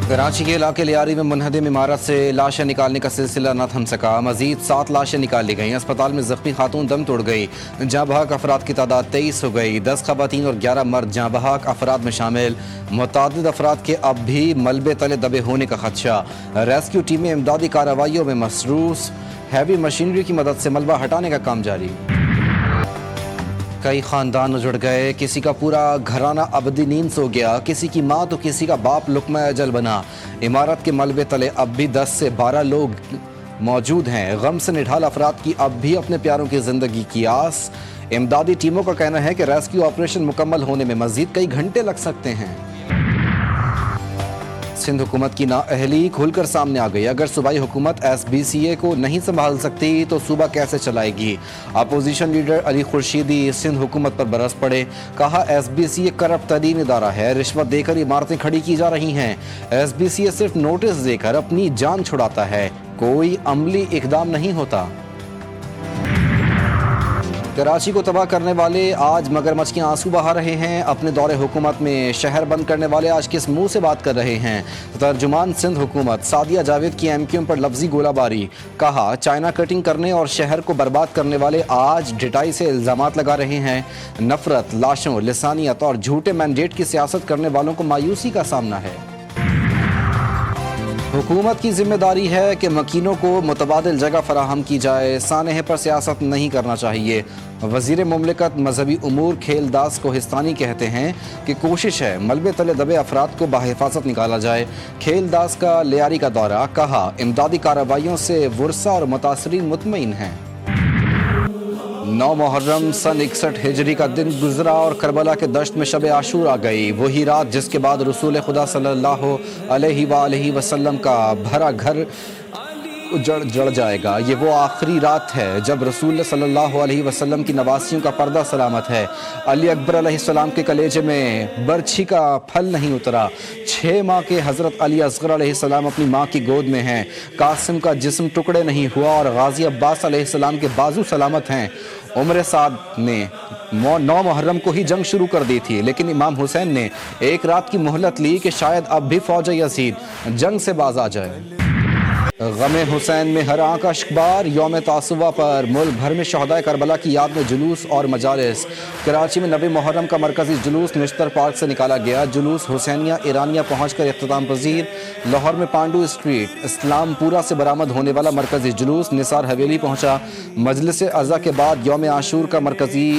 कराची के इलाके लियारी में मुनहदम इमारत से लाशें निकालने का सिलसिला न थम सका। मजीद 7 लाशें निकाली गईं। अस्पताल में जख्मी खातून दम तोड़ गई। जाँ बहक अफराद की तादाद 23 हो गई। 10 खवातीन और 11 मर्द जाँ बहक अफराद में शामिल। मुतअद्दिद अफराद के अब भी मलबे तले दबे होने का खदशा। रेस्क्यू टीमें इमदादी कार्रवाइयों में मसरूफ। हैवी मशीनरी की मदद से मलबा हटाने का काम जारी। कई खानदान उजड़ गए। किसी का पूरा घराना अबदी नींद सो गया। किसी की माँ तो किसी का बाप लुकमा अजल बना। इमारत के मलबे तले अब भी 10 से 12 लोग मौजूद हैं। गम से निढाल अफराद की अब भी अपने प्यारों की जिंदगी की आस। इमदादी टीमों का कहना है कि रेस्क्यू ऑपरेशन मुकम्मल होने में मजीद कई घंटे लग सकते हैं। सिंध हुकूमत की नाअहली खुलकर सामने आ गई। अगर सूबाई हुकूमत SBCA को नहीं संभाल सकती तो सूबा कैसे चलाएगी। Opposition leader Ali Khurshidi Sindh हुकूमत पर बरस पड़े। कहा SBCA करप्ट तरीन इदारा है। रिश्वत देकर इमारतें खड़ी की जा रही हैं। SBCA सिर्फ नोटिस देकर अपनी जान छुड़ाता है, कोई अमली इकदाम नहीं होता। कराची को तबाह करने वाले आज मगरमच्छ के आंसू बहा रहे हैं। अपने दौरे हुकूमत में शहर बंद करने वाले आज किस मुंह से बात कर रहे हैं। तर्जुमान सिंध हुकूमत सादिया जावेद की MQM पर लफ्जी गोलाबारी। कहा चाइना कटिंग करने और शहर को बर्बाद करने वाले आज ढिठाई से इल्ज़ामात लगा रहे हैं। नफरत, लाशों, लिसानियत और झूठे मैंडेट की सियासत करने वालों को मायूसी का सामना है। हुकूमत की जिम्मेदारी है कि मकीनों को मुतबादिल जगह फराहम की जाए। सानहे पर सियासत नहीं करना चाहिए। वज़ीर मुमलिकत मजहबी उमूर खेलदास कोहिस्तानी कहते हैं कि कोशिश है मलबे तले दबे अफराद को बाहिफाजत निकाला जाए। खेलदास का लियारी का दौरा। कहा इमदादी कार्रवाइयों से वुरसा और मुतासरीन मुतमईन हैं। 9 मुहर्रम सन 61 हिजरी का दिन गुजरा और करबला के दश्त में शब आशूर आ गई। वही रात जिसके बाद रसूल खुदा सल्लल्लाहु अलैहि वसल्लम का भरा घर जड़ जाएगा। ये वो आखिरी रात है जब रसूल सल्लल्लाहु अलैहि वसल्लम की नवासियों का पर्दा सलामत है। अली अकबर अलैहिस्सलाम के कलेजे में बर्छी का फल नहीं उतरा। 6 माह के हज़रत अली असगर अलैहिस्सलाम अपनी माँ की गोद में हैं। कासिम का जिस्म टुकड़े नहीं हुआ और गाजी अब्बास अलैहिस्सलाम के बाजू सलामत हैं। उमर साद ने 9 मुहर्रम को ही जंग शुरू कर दी थी, लेकिन इमाम हुसैन ने एक रात की मोहलत ली कि शायद अब भी फौज यजीद जंग से बाज आ जाए। गमे हुसैन में हर आंख अश्कबार। यौम तासुवा पर मुल्क भर में शहदाए करबला की याद में जुलूस और मजालिस। कराची में 9 मुहर्रम का मरकजी जुलूस निश्तर पार्क से निकाला गया। जुलूस हुसैनिया ईरानिया पहुंचकर इख्तिताम पजीर। लाहौर में पांडू स्ट्रीट इस्लामपुरा से बरामद होने वाला मरकजी जुलूस निसार हवेली पहुंचा। मजलिस अज़ा के बाद यौम आशूर का मरकजी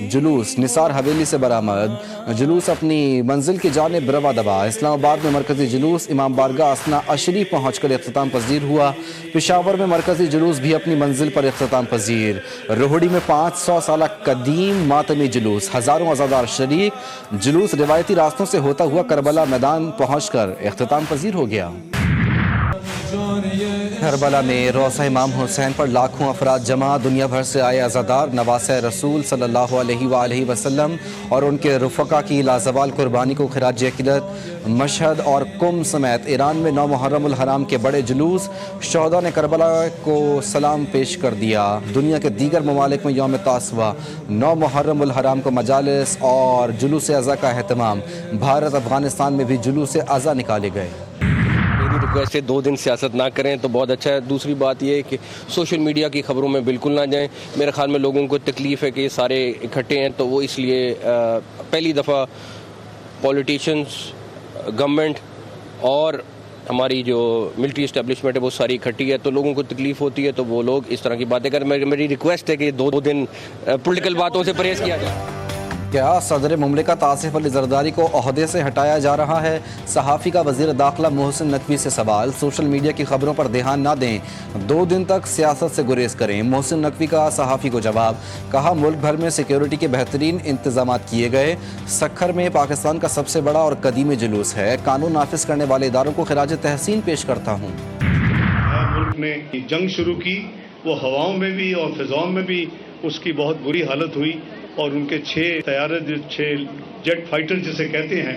जुलूस निसार हवेली से बरामद। जुलूस अपनी मंजिल की जानिब रवा दबा। इस्लामाबाद में मरकजी जुलूस इमाम बारगाह असना अशरी पहुँच कर इख्तिताम पजीर हुआ। पेशावर में मरकजी जुलूस भी अपनी मंजिल पर इख्तिताम पजीर। रोहड़ी में 500 साल कदीम मातमी जुलूस, हज़ारों अज़ादार शरीक। जुलूस रिवायती रास्तों से होता हुआ करबला मैदान पहुँच कर इख्तिताम पजीर हो गया। करबला में रोज़ा इमाम हुसैन पर लाखों अफराद जमा। दुनिया भर से आए अज़ादार नवासे रसूल सल्लल्लाहु अलैहि वसल्लम और उनके रुफ़क़ा की लाजवाल कुर्बानी को खिराज अक़ीदत। मशहद और कुम समेत ईरान में 9 मुहर्रमुल हराम के बड़े जुलूस। शहदा ने करबला को सलाम पेश कर दिया। दुनिया के दीगर ममालिक में यौम तासुआ 9 मुहर्रमुल हराम को मजालिस और जुलूस अज़ा का अहतमाम। भारत अफ़गानिस्तान में भी जुलूस अज़ा निकाले गए। रिक्वेस्ट है 2 दिन सियासत ना करें तो बहुत अच्छा है। दूसरी बात ये है कि सोशल मीडिया की खबरों में बिल्कुल ना जाएं। मेरे ख्याल में लोगों को तकलीफ़ है कि ये सारे इकट्ठे हैं, तो वो इसलिए पहली दफ़ा पॉलिटिशियंस, गवर्नमेंट और हमारी जो मिलिट्री इस्टेब्लिशमेंट है वो सारी इकट्ठी है, तो लोगों को तकलीफ़ होती है, तो वो लोग इस तरह की बातें करें। मेरी रिक्वेस्ट है कि 2 दिन पॉलिटिकल बातों से परहेज़ किया जाए। क्या सदर मुमलिकत आसिफ अली जरदारी को ओहदे से हटाया जा रहा है। सहाफ़ी का वज़ीर दाखिला मोहसिन नकवी से सवाल। सोशल मीडिया की खबरों पर ध्यान ना दें, 2 दिन तक सियासत से गुरेज करें। मोहसिन नकवी का सहाफ़ी को जवाब। कहा मुल्क भर में सिक्योरिटी के बेहतरीन इंतजाम किए गए। सखर में पाकिस्तान का सबसे बड़ा और कदीमी जुलूस है। कानून नाफिज करने वाले इदारों को खिराज तहसीन पेश करता हूँ। मुल्क ने जंग शुरू की, वो हवाओं में भी और फिजाओं में भी उसकी बहुत बुरी हालत हुई और उनके 6 तैयारे, 6 जेट फाइटर जिसे कहते हैं,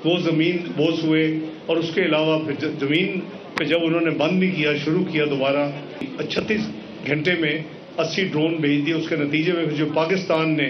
वो ज़मीन बोस हुए। और उसके अलावा फिर ज़मीन पे जब उन्होंने बंद नहीं किया, शुरू किया दोबारा, 36 घंटे में 80 ड्रोन भेज दिए। उसके नतीजे में जो पाकिस्तान ने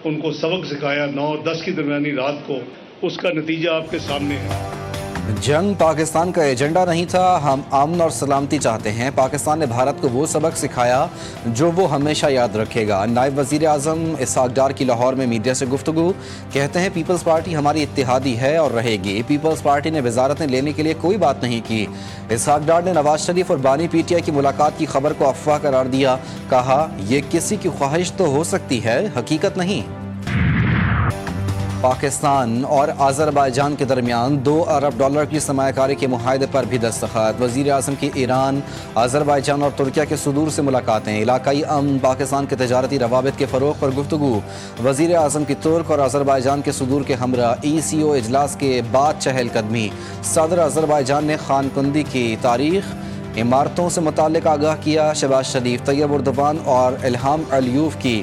उनको सबक सिखाया 9 और 10 की दरमियानी रात को, उसका नतीजा आपके सामने है। जंग पाकिस्तान का एजेंडा नहीं था, हम अमन और सलामती चाहते हैं। पाकिस्तान ने भारत को वो सबक सिखाया जो वो हमेशा याद रखेगा। नायब वज़ीर आज़म इसहाक डार की लाहौर में मीडिया से गुफ्तगू, कहते हैं पीपल्स पार्टी हमारी इत्तेहादी है और रहेगी। पीपल्स पार्टी ने वजारतें लेने के लिए कोई बात नहीं की। इसहाक डार ने नवाज शरीफ और बानी पीटीआई की मुलाकात की खबर को अफवाह करार दिया, कहा ये किसी की ख्वाहिश तो हो सकती है, हकीकत नहीं। पाकिस्तान और अज़रबैजान के दरमियान $2 अरब की सरमायाकारी के मुआहदे पर भी दस्तखत। वज़ीर आज़म की ईरान, अज़रबैजान और तुर्किया के सदूर से मुलाकातें। इलाकाई अमन, पाकिस्तान के तजारती रवाबित के फ़रोग़ पर गुफ्तगू। वज़ीर आज़म की तुर्क और अज़रबैजान के सदूर के हमरा ECO इजलास के बाद चहलकदमी। सदर अज़रबैजान ने खानकुंदी की तारीख़, इमारतों से मुताल्लिक़ आगाह किया। शहबाज शरीफ, तैयब उर्दवान और इल्हाम अलियूफ की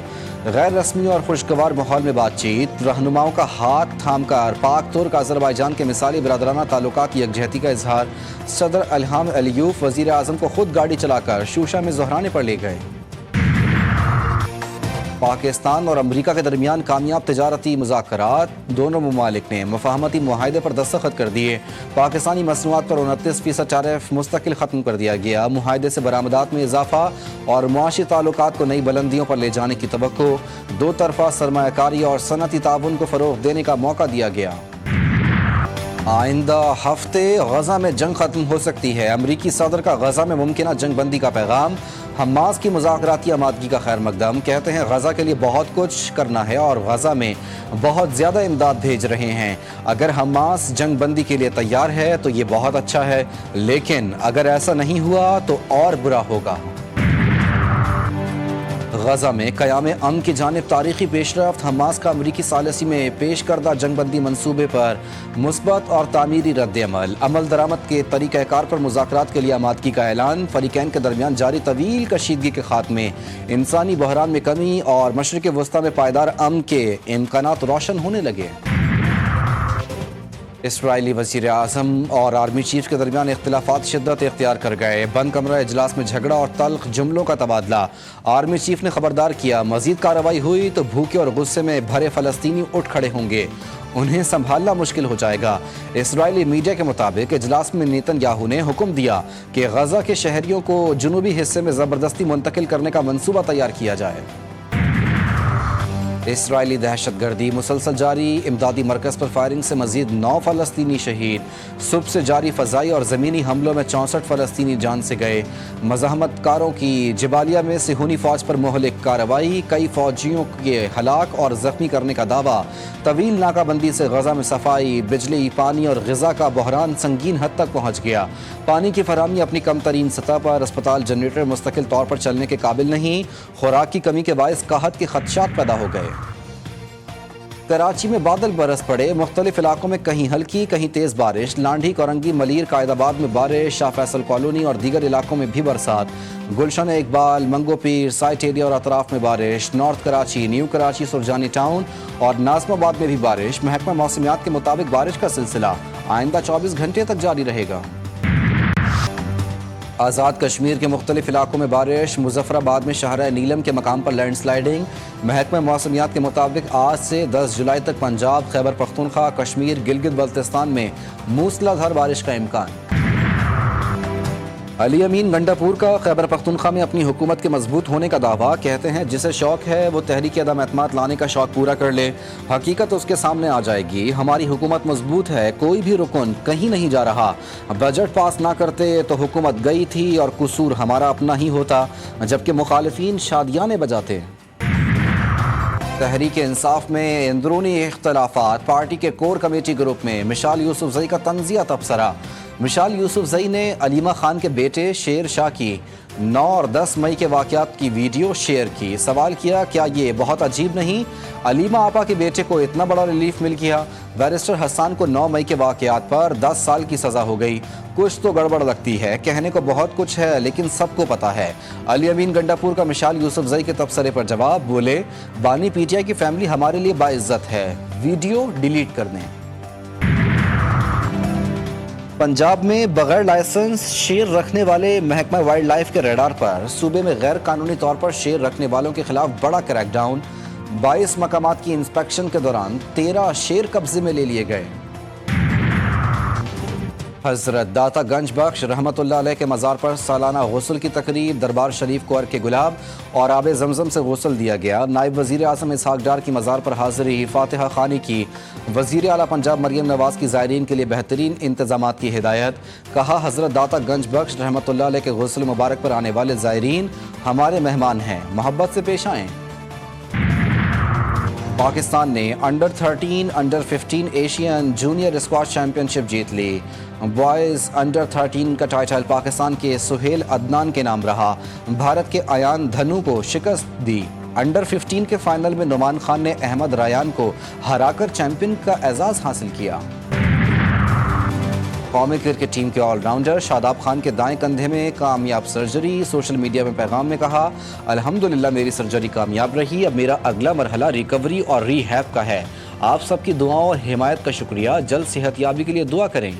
गैर रस्मी और खुशगवार माहौल में बातचीत। रहनुमाओं का हाथ थाम कर पाक तुर्क अज़रबैजान के मिसाली बरदराना ताल्लुकात की यकजहती का इजहार। सदर इल्हाम अलियूफ वज़ीर आज़म को खुद गाड़ी चलाकर शूशा में ज़हराने पर ले गए। पाकिस्तान और अमरीका के दरमियान कामयाब तजारती मुज़ाकरात। दोनों ममालिक ने मुफाहमती मुआहदे पर दस्तखत कर दिए। पाकिस्तानी मसनूआत पर 29% टैरिफ मुस्तकिल ख़त्म कर दिया गया। मुआहदे से बरामदात में इजाफा और मुआशी ताल्लुकात को नई बुलंदियों पर ले जाने की तवक्को। दो तरफ़ा सरमायाकारी और सनती ताउन को फ़रोग़ देने का मौका दिया गया। आइंदा हफ्ते गज़ा में जंग ख़त्म हो सकती है। अमरीकी सदर का गज़ा में मुमकिना जंग बंदी का पैगाम। हमास की मुज़ाकराती आमादगी का खैर मकदम। कहते हैं गज़ा के लिए बहुत कुछ करना है और गज़ा में बहुत ज़्यादा इमदाद भेज रहे हैं। अगर हमास जंग बंदी के लिए तैयार है तो ये बहुत अच्छा है, लेकिन अगर ऐसा नहीं हुआ तो और बुरा होगा। गज़ा में क़याम अमन की जानिब तारीख़ी पेशरफ्त। हमास का अमरीकी सालिसी में पेश करदा जंगबंदी मनसूबे पर मुस्बत और तामीरी रद्द अमल दरामद के तरीक़ाकार पर मुज़ाकरात के लिए आमादगी का ऐलान। फ़रीक़ैन के दरमियान जारी तवील कशीदगी के ख़ात्मे, इंसानी बहरान में कमी और मशरिक़ वस्ता में पायदार अमन के इम्कानात रोशन होने लगे। इसराइली वज़ीर आज़म और आर्मी चीफ के दरमियान इख्तिलाफ़ात शिद्दत इख्तियार कर गए। बंद कमरा इजलास में झगड़ा और तल्ख़ जुमलों का तबादला। आर्मी चीफ ने खबरदार किया, मज़ीद कार्रवाई हुई तो भूखे और गुस्से में भरे फ़लस्तीनी उठ खड़े होंगे, उन्हें संभालना मुश्किल हो जाएगा। इसराइली मीडिया के मुताबिक इजलास में नेतन्याहू ने हुक्म दिया कि गज़ा के शहरियों को जुनूबी हिस्से में ज़बरदस्ती मुंतकिल करने का मंसूबा तैयार किया जाए। इसराइली दहशतगर्दी मुसलसल जारी। इमदादी मरकज़ पर फायरिंग से मज़ीद 9 फ़लस्तीनी शहीद। सुबह से जारी फ़ज़ाई और ज़मीनी हमलों में 64 फ़लस्तीनी जान से गए। मज़ाहमतकारों की जबालिया में सिहूनी फ़ौज पर मुहलिक कार्रवाई। कई फ़ौजियों के हलाक और ज़ख्मी करने का दावा। तवील नाकाबंदी से गज़ा में सफाई, बिजली, पानी और ग़िज़ा का बहरान संगीन हद तक पहुँच गया। पानी की फराहमी अपनी कम तरीन सतह पर। अस्पताल जनरेटर मुस्तकिल तौर पर चलने के काबिल नहीं। खुराक की कमी के बायस काहत के खदशात पैदा हो गए। कराची में बादल बरस पड़े। मुख्तलिफ इलाकों में कहीं हल्की कहीं तेज़ बारिश। लांढी, कोरंगी, मलीर, कायदाबाद में बारिश। शाह फैसल कॉलोनी और दीगर इलाकों में भी बरसात। गुलशन इकबाल, मंगो पीर, साइट एरिया और अतराफ में बारिश। North Karachi, new Karachi, Surjani town और नाज़माबाद में भी बारिश। महकमा मौसमियात के मुताबिक बारिश का सिलसिला आइंदा 24 घंटे तक जारी रहेगा। आज़ाद कश्मीर के मुख्तलिफ इलाकों में बारिश। मुजफ्फराबाद में शहर नीलम के मकाम पर लैंड स्लाइडिंग। महकमा मौसमियात के मुताबिक आज से 10 जुलाई तक पंजाब, खैबर पख्तूनख्वा, कश्मीर, गिलगित बल्तिस्तान में मूसलाधार बारिश का इम्कान। अली अमीन गंडापुर का खैबर पख्तूनख्वा में अपनी हुकूमत के मजबूत होने का दावा। कहते हैं जिसे शौक है वो तहरीक अदम एतमाद लाने का शौक पूरा कर ले, हकीकत उसके सामने आ जाएगी। हमारी हुकूमत मजबूत है, कोई भी रुकन कहीं नहीं जा रहा। बजट पास ना करते तो हुकूमत गई थी और कसूर हमारा अपना ही होता, जबकि मुखालिफिन शादियाने बजाते। तहरीक इंसाफ में अंदरूनी इख्तलाफात। पार्टी के कोर कमेटी ग्रुप में मिशाल यूसुफजई का तंजिया तबसरा। मिशाल यूसुफजई ने अलीमा खान के बेटे शेर शाह की 9 और 10 मई के वाक़यात की वीडियो शेयर की। सवाल किया, क्या ये बहुत अजीब नहीं? अलीमा आपा के बेटे को इतना बड़ा रिलीफ मिल गया। बैरिस्टर हसन को 9 मई के वाक़यात पर 10 साल की सज़ा हो गई। कुछ तो गड़बड़ लगती है। कहने को बहुत कुछ है लेकिन सबको पता है। अली अमीन गंडापुर का मिशाल यूसुफजई के तबसरे पर जवाब। बोले, बानी पीटीआई की फैमिली हमारे लिए बाइज्जत है, वीडियो डिलीट कर दें। पंजाब में बगैर लाइसेंस शेर रखने वाले महकमा वाइल्ड लाइफ के रेडार पर। सूबे में गैर कानूनी तौर पर शेर रखने वालों के खिलाफ बड़ा क्रैकडाउन। 22 मकामात की इंस्पेक्शन के दौरान 13 शेर कब्जे में ले लिए गए। حضرت داتا گنج بخش رحمتullah علیہ کے مزار پر سالانہ غسل کی تقریب، دربار شریف کو عرق گلاب اور آب زمزم سے غسل دیا گیا۔ نائب وزیر اعظم اسحاق ڈار کی مزار پر حاضری، فاتحہ خوانی کی۔ وزیر اعلیٰ پنجاب مریم نواز کی زائرین کے لیے بہترین انتظامات کی ہدایت۔ کہا حضرت داتا گنج بخش رحمتullah علیہ کے غسل مبارک پر آنے والے زائرین ہمارے مہمان ہیں، محبت سے پیش آئیں۔ پاکستان نے under 13 under 15 Asian junior squash championship جیت لی۔ بوائز انڈر 13 کا ٹائٹل پاکستان کے سہیل عدنان کے نام رہا۔ بھارت کے ایان دھنو کو شکست دی۔ انڈر 15 کے فائنل میں نعمان خان نے احمد ریان کو ہرا کر چیمپئن کا اعزاز حاصل کیا۔ قومی کرکٹ ٹیم کے آل راؤنڈر شاداب خان کے دائیں کندھے میں کامیاب سرجری۔ سوشل میڈیا میں پیغام میں کہا، الحمدللہ میری سرجری کامیاب رہی، اب میرا اگلا مرحلہ ریکوری اور ری ہیب کا ہے۔ آپ سب کی دعاؤں اور حمایت کا شکریہ، جلد صحت یابی کے لیے دعا کریں۔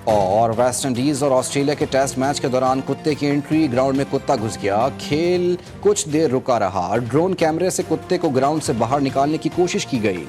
اور ویسٹ انڈیز اور آسٹریلیا کے ٹیسٹ میچ کے دوران کتے کی انٹری، گراؤنڈ میں کتا گھس گیا، کھیل کچھ دیر رکا رہا، ڈرون کیمرے سے کتے کو گراؤنڈ سے باہر نکالنے کی کوشش کی گئی۔